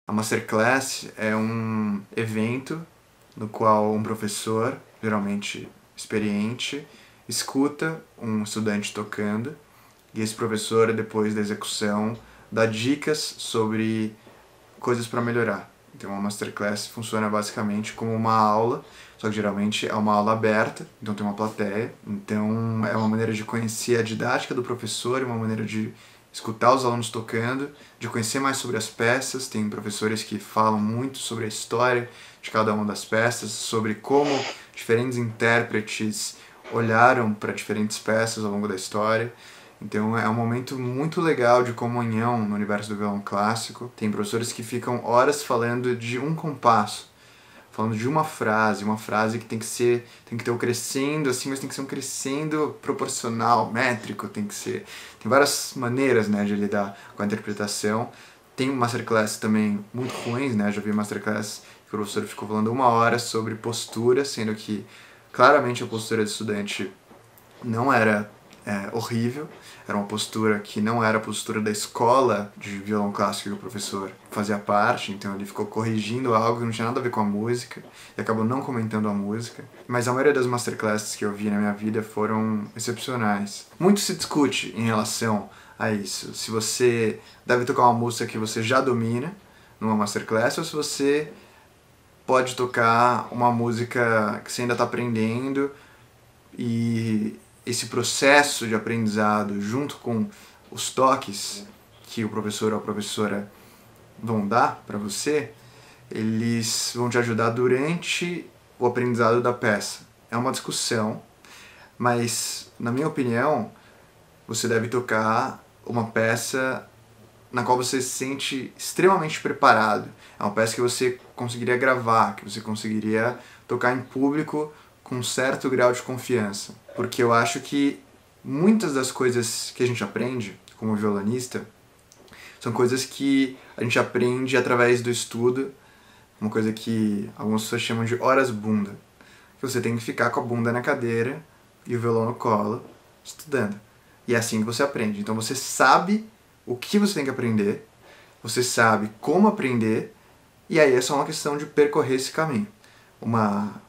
A Masterclass é um evento no qual um professor, geralmente experiente, escuta um estudante tocando e esse professor, depois da execução, dá dicas sobre coisas para melhorar. Então, a Masterclass funciona basicamente como uma aula, só que geralmente é uma aula aberta, então tem uma plateia. Então, é uma maneira de conhecer a didática do professor, uma maneira de escutar os alunos tocando, de conhecer mais sobre as peças. Tem professores que falam muito sobre a história de cada uma das peças, sobre como diferentes intérpretes olharam para diferentes peças ao longo da história. Então é um momento muito legal de comunhão no universo do violão clássico. Tem professores que ficam horas falando de um compasso, falando de uma frase que tem que ter o crescendo assim, mas tem que ser um crescendo proporcional, métrico, tem várias maneiras, né, de lidar com a interpretação. Tem masterclass também muito ruins, né? Já vi masterclass que o professor ficou falando 1 hora sobre postura, sendo que claramente a postura do estudante não era horrível, era uma postura que não era a postura da escola de violão clássico que o professor fazia parte, então ele ficou corrigindo algo que não tinha nada a ver com a música e acabou não comentando a música. Mas a maioria das masterclasses que eu vi na minha vida foram excepcionais. Muito se discute em relação a isso, se você deve tocar uma música que você já domina numa masterclass ou se você pode tocar uma música que você ainda está aprendendo e esse processo de aprendizado junto com os toques que o professor ou a professora vão dar para você, eles vão te ajudar durante o aprendizado da peça. É uma discussão, mas na minha opinião, você deve tocar uma peça na qual você se sente extremamente preparado. É uma peça que você conseguiria gravar, que você conseguiria tocar em público com um certo grau de confiança. Porque eu acho que muitas das coisas que a gente aprende como violonista são coisas que a gente aprende através do estudo, uma coisa que algumas pessoas chamam de horas bunda. Que você tem que ficar com a bunda na cadeira e o violão no colo, estudando. E é assim que você aprende. Então você sabe o que você tem que aprender, você sabe como aprender, e aí é só uma questão de percorrer esse caminho.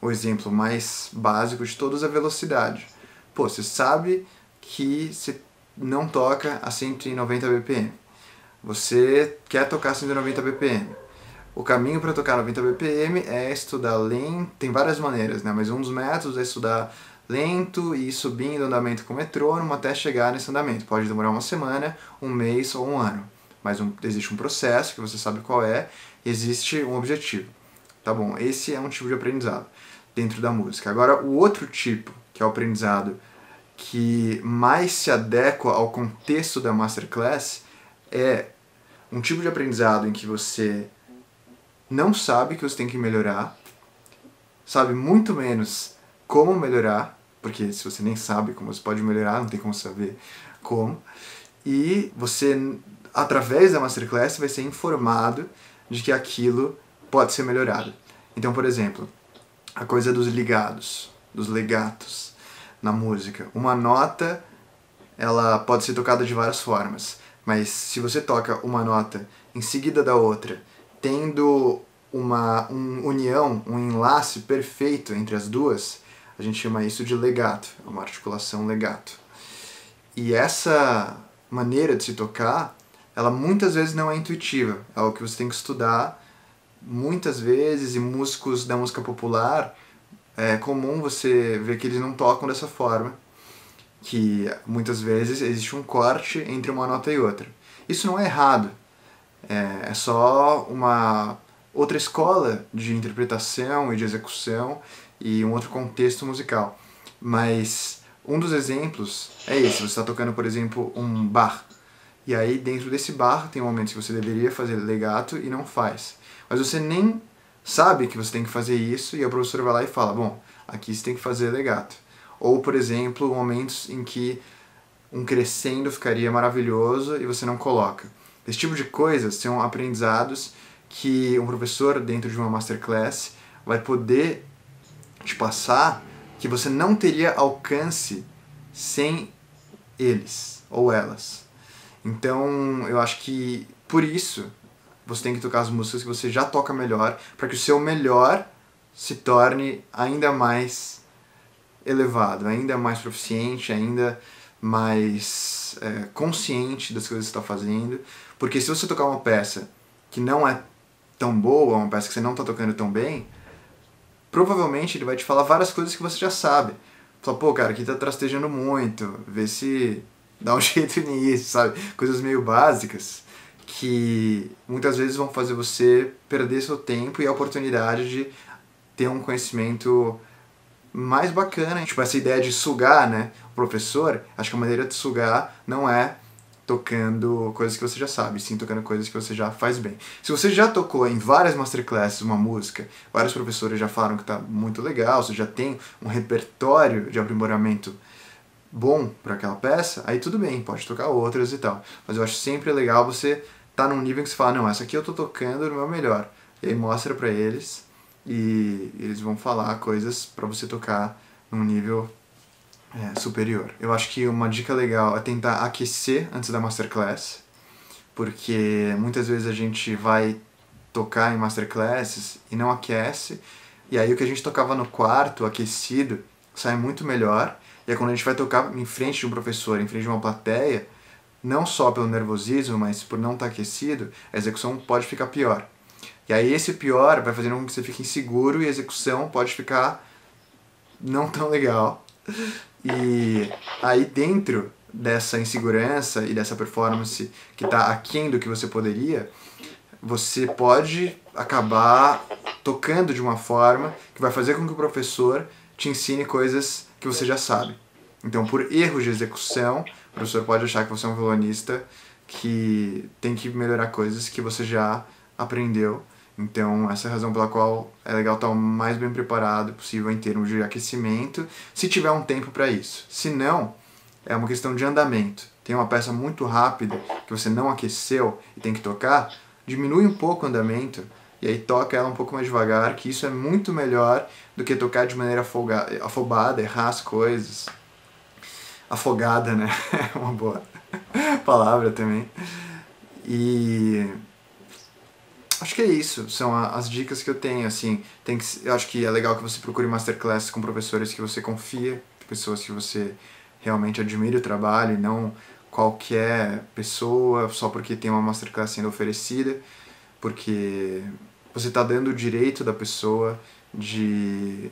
O exemplo mais básico de todos é a velocidade. Pô, você sabe que você não toca a 190 bpm. Você quer tocar 190 bpm. O caminho para tocar 90 bpm é estudar lento, tem várias maneiras, né? Mas um dos métodos é estudar lento e ir subindo o andamento com o metrônomo até chegar nesse andamento. Pode demorar 1 semana, 1 mês ou 1 ano. Mas existe um processo que você sabe qual é, existe um objetivo. Tá bom, esse é um tipo de aprendizado dentro da música. Agora, o outro tipo, que é o aprendizado que mais se adequa ao contexto da Masterclass, é um tipo de aprendizado em que você não sabe que você tem que melhorar, sabe muito menos como melhorar, porque se você nem sabe como você pode melhorar, não tem como saber como, e você, através da Masterclass, vai ser informado de que aquilo pode ser melhorado. Então, por exemplo, a coisa dos ligados, dos legatos na música. Uma nota, ela pode ser tocada de várias formas, mas se você toca uma nota em seguida da outra, tendo uma união, um enlace perfeito entre as duas, a gente chama isso de legato, é uma articulação legato. E essa maneira de se tocar, ela muitas vezes não é intuitiva, é algo que você tem que estudar muitas vezes, e músicos da música popular, é comum você ver que eles não tocam dessa forma, que muitas vezes existe um corte entre uma nota e outra. Isso não é errado, é só uma outra escola de interpretação e de execução e um outro contexto musical. Mas um dos exemplos é esse, você está tocando, por exemplo, um Bach, e aí dentro desse Bach tem momentos que você deveria fazer legato e não faz. Mas você nem sabe que você tem que fazer isso e o professor vai lá e fala, bom, aqui você tem que fazer legato. Ou, por exemplo, momentos em que um crescendo ficaria maravilhoso e você não coloca. Esse tipo de coisas são aprendizados que um professor dentro de uma masterclass vai poder te passar que você não teria alcance sem eles ou elas. Então, eu acho que por isso você tem que tocar as músicas que você já toca melhor, para que o seu melhor se torne ainda mais elevado, ainda mais proficiente, ainda mais consciente das coisas que você está fazendo. Porque se você tocar uma peça que não é tão boa, uma peça que você não está tocando tão bem, provavelmente ele vai te falar várias coisas que você já sabe. Fala, pô, cara, aqui tá trastejando muito, vê se dá um jeito nisso, sabe? Coisas meio básicas que muitas vezes vão fazer você perder seu tempo e a oportunidade de ter um conhecimento mais bacana. Tipo, essa ideia de sugar, né? O professor, acho que a maneira de sugar não é tocando coisas que você já sabe, sim tocando coisas que você já faz bem. Se você já tocou em várias masterclasses uma música, vários professores já falaram que tá muito legal, você já tem um repertório de aprimoramento bom para aquela peça, aí tudo bem, pode tocar outras e tal. Mas eu acho sempre legal você tá num nível que você fala, não, essa aqui eu tô tocando no meu melhor. E aí mostra pra eles e eles vão falar coisas para você tocar num nível superior. Eu acho que uma dica legal é tentar aquecer antes da masterclass, porque muitas vezes a gente vai tocar em masterclasses e não aquece, e aí o que a gente tocava no quarto, aquecido, sai muito melhor, e aí quando a gente vai tocar em frente de um professor, em frente de uma plateia, não só pelo nervosismo, mas por não estar aquecido, a execução pode ficar pior. E aí esse pior vai fazendo com que você fique inseguro e a execução pode ficar não tão legal. E aí dentro dessa insegurança e dessa performance que está aquém do que você poderia, você pode acabar tocando de uma forma que vai fazer com que o professor te ensine coisas que você já sabe. Então, por erros de execução, o professor pode achar que você é um violonista que tem que melhorar coisas que você já aprendeu. Então, essa é a razão pela qual é legal estar o mais bem preparado possível em termos de aquecimento, se tiver um tempo para isso. Se não, é uma questão de andamento. Tem uma peça muito rápida que você não aqueceu e tem que tocar, diminui um pouco o andamento e aí toca ela um pouco mais devagar, que isso é muito melhor do que tocar de maneira afobada, errar as coisas. Afogada, né? É uma boa palavra também. E acho que é isso, são as dicas que eu tenho, assim, eu acho que é legal que você procure masterclasses com professores que você confia, pessoas que você realmente admira o trabalho, e não qualquer pessoa só porque tem uma masterclass sendo oferecida, porque você está dando o direito da pessoa de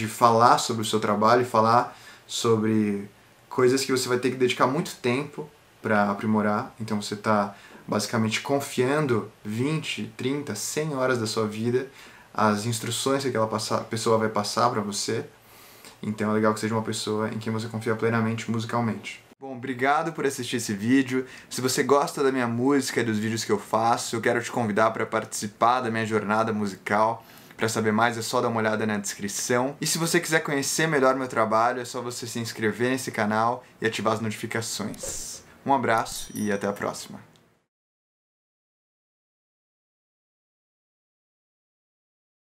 falar sobre o seu trabalho e falar sobre coisas que você vai ter que dedicar muito tempo para aprimorar, então você está basicamente confiando 20, 30, 100 horas da sua vida, as instruções que aquela pessoa vai passar para você. Então é legal que seja uma pessoa em quem você confia plenamente musicalmente. Bom, obrigado por assistir esse vídeo. Se você gosta da minha música e dos vídeos que eu faço, eu quero te convidar para participar da minha jornada musical. Para saber mais é só dar uma olhada na descrição. E se você quiser conhecer melhor meu trabalho, é só você se inscrever nesse canal e ativar as notificações. Um abraço e até a próxima.